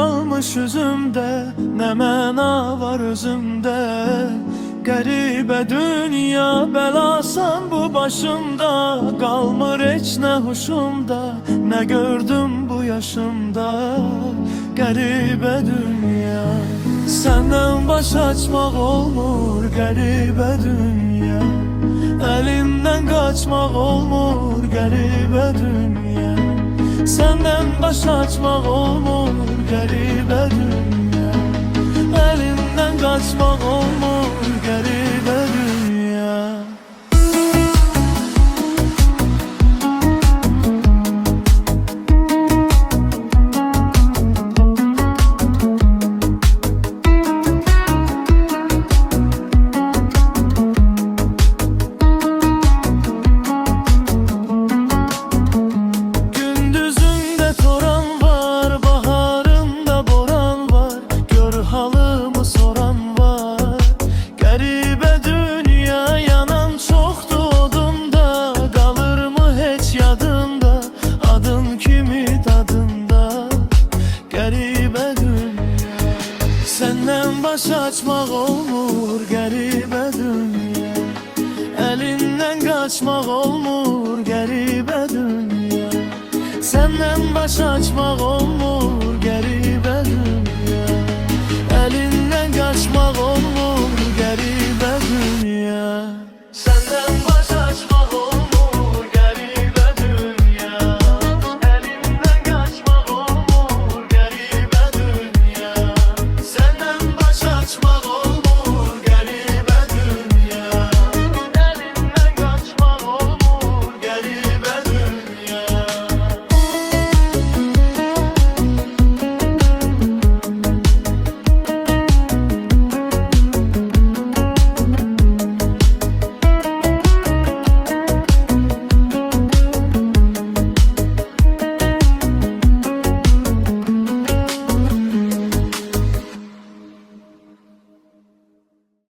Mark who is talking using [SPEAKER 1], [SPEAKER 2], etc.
[SPEAKER 1] kalmış üzümde, ne məna var özümde. Qəribə dünya, bəlasan bu başımda, qalmır heç nə huşumda, nə gördüm bu yaşımda. Qəribə dünya, səndən baş açmaq olmur. Qəribə dünya, əlindən qaçmaq olmur. Qəribə dünya, səndən baş açmaq olmur. Qəribə dünya, əlindən qaçmaq olmur. Qəribə dünya. Gündüzümdə toran var, baharımda boran var, gör halımı soran var. Qəribə dünya, yanan çoxdu odumda, qalırmı heç yadımda, adın kimi dadında. Qəribə dünya, səndən baş açmaq olmur. Qəribə dünya, əlindən qaçmaq olmur. Qəribə dünya, səndən baş açmaq olmur.